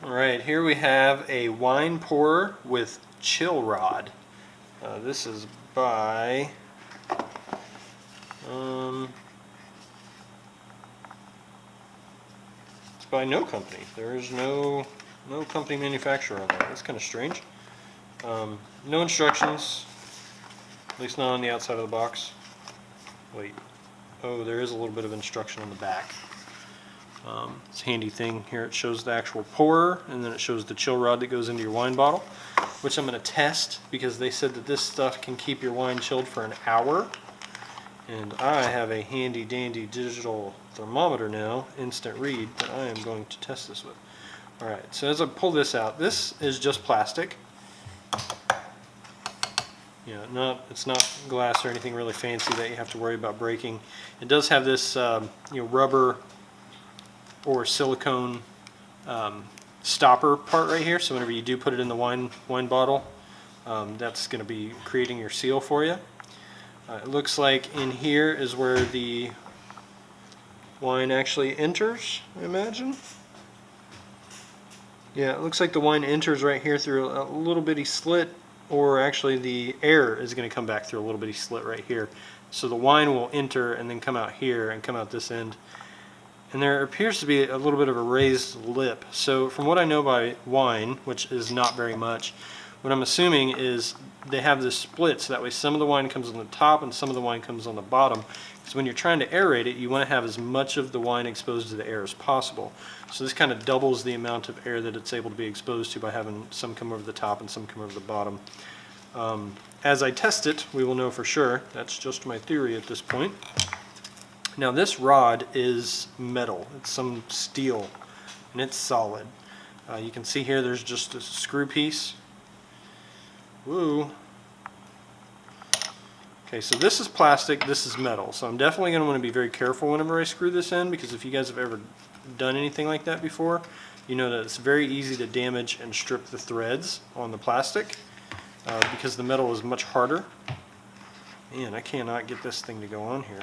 Alright, here we have a wine pourer with chill rod. This is by it's by no company. There is no company manufacturer on that. That's kind of strange. No instructions, at least not on the outside of the box. Wait, oh, there is a little bit of instruction on the back. It's a handy thing here. It shows the actual pourer, and then it shows the chill rod that goes into your wine bottle, which I'm going to test because they said that this stuff can keep your wine chilled for an hour. And I have a handy dandy digital thermometer now, instant read, that I am going to test this with. Alright, so as I pull this out, this is just plastic. It's not glass or anything really fancy that you have to worry about breaking. It does have this rubber or silicone stopper part right here, so whenever you do put it in the wine bottle, that's going to be creating your seal for you. It looks like in here is where the wine actually enters, I imagine. Yeah, it looks like the wine enters right here through a little bitty slit, or actually the air is going to come back through a little bitty slit right here. So the wine will enter and then come out here and come out this end. And there appears to be a little bit of a raised lip. So from what I know by wine, which is not very much, what I'm assuming is they have this split so that way some of the wine comes on the top and some of the wine comes on the bottom. Because when you're trying to aerate it, you want to have as much of the wine exposed to the air as possible. So this kind of doubles the amount of air that it's able to be exposed to by having some come over the top and some come over the bottom. As I test it, we will know for sure. That's just my theory at this point. Now this rod is metal. It's some steel, and it's solid. You can see here there's just a screw piece. Woo! Okay, so this is plastic, this is metal. So I'm definitely going to want to be very careful whenever I screw this in, because if you guys have ever done anything like that before, you know that it's very easy to damage and strip the threads on the plastic because the metal is much harder. Man, I cannot get this thing to go on here.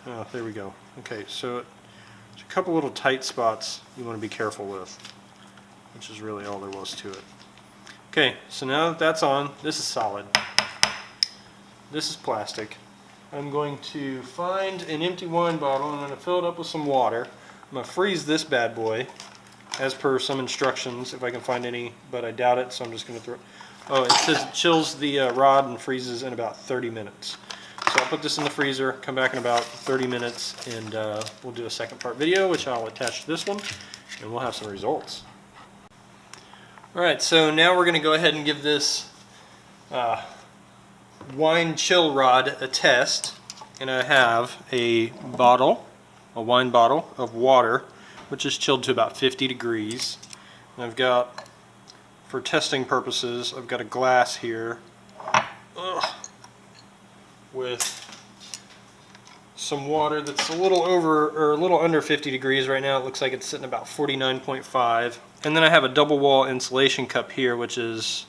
Oh, there we go. Okay, so there's a couple little tight spots you want to be careful with, which is really all there was to it. Okay, so now that that's on, this is solid. This is plastic. I'm going to find an empty wine bottle and I'm going to fill it up with some water. I'm going to freeze this bad boy as per some instructions if I can find any, but I doubt it, so I'm just going to throw it. Oh, it says it chills the rod and freezes in about 30 minutes. So I'll put this in the freezer, come back in about 30 minutes, and we'll do a second part video, which I'll attach to this one, and we'll have some results. Alright, so now we're going to go ahead and give this wine chill rod a test. And I have a wine bottle of water, which is chilled to about 50 degrees. And I've got, for testing purposes, I've got a glass here. With some water that's a little over or a little under 50 degrees right now. It looks like it's sitting about 49.5. And then I have a double wall insulation cup here, which is,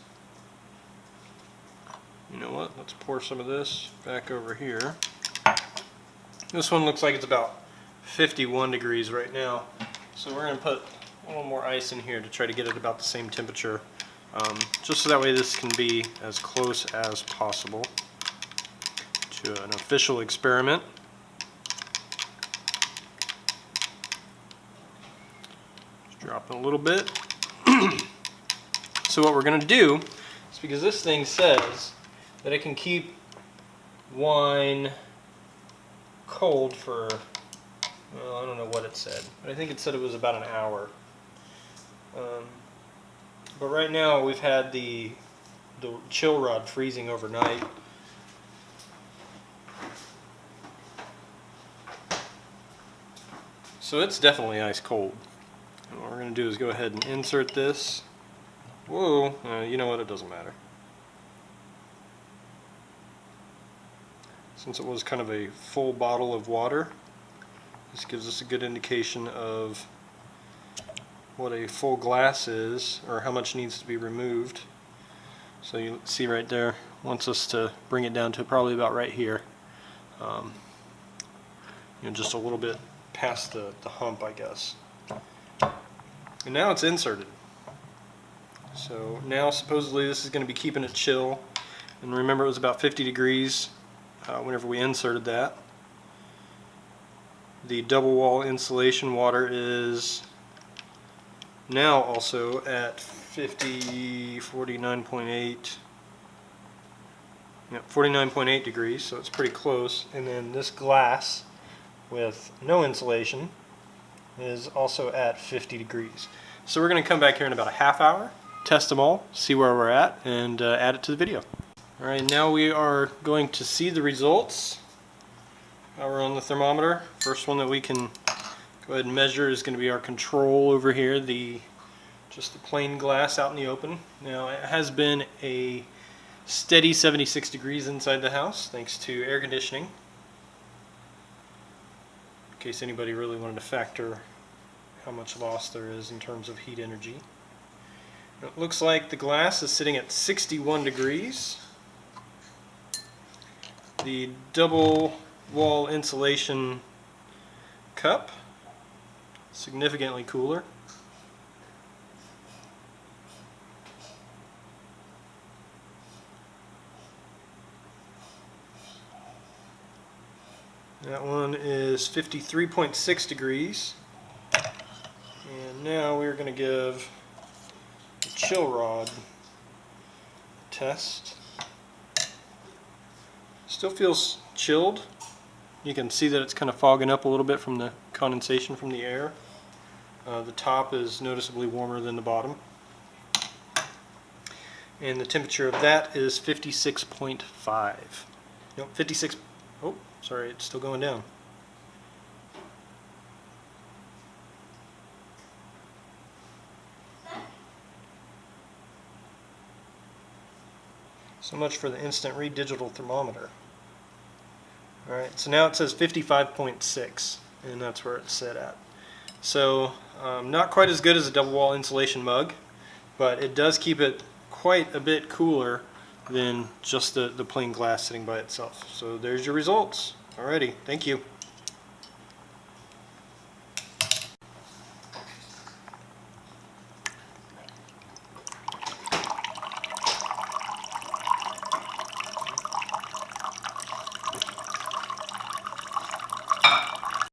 you know what, let's pour some of this back over here. This one looks like it's about 51 degrees right now. So we're going to put a little more ice in here to try to get it about the same temperature. Just so that way this can be as close as possible to an official experiment. Just drop it a little bit. So what we're going to do is, because this thing says that it can keep wine cold for, well, I don't know what it said, but I think it said it was about an hour. But right now we've had the chill rod freezing overnight. So it's definitely ice cold. And what we're going to do is go ahead and insert this. Whoa, you know what, it doesn't matter. Since it was kind of a full bottle of water, this gives us a good indication of what a full glass is, or how much needs to be removed. So you see right there, wants us to bring it down to probably about right here. Just a little bit past the hump, I guess. And now it's inserted. So now supposedly this is going to be keeping it chill. And remember, it was about 50 degrees whenever we inserted that. The double wall insulation water is now also at 49.8. Yep, 49.8 degrees, so it's pretty close. And then this glass with no insulation is also at 50 degrees. So we're going to come back here in about a half hour, test them all, see where we're at, and add it to the video. Alright, now we are going to see the results. We're on the thermometer. First one that we can go ahead and measure is going to be our control over here, just the plain glass out in the open. Now it has been a steady 76 degrees inside the house thanks to air conditioning, in case anybody really wanted to factor how much loss there is in terms of heat energy. It looks like the glass is sitting at 61 degrees. The double wall insulation cup, significantly cooler. That one is 53.6 degrees. And now we're going to give the chill rod a test. Still feels chilled. You can see that it's kind of fogging up a little bit from the condensation from the air. The top is noticeably warmer than the bottom. And the temperature of that is 56.5. Nope, 56. Oh, sorry, it's still going down. So much for the instant read digital thermometer. Alright, so now it says 55.6, and that's where it's set at. So, not quite as good as a double wall insulation mug, but it does keep it quite a bit cooler than just the plain glass sitting by itself. So there's your results. Alrighty, thank you.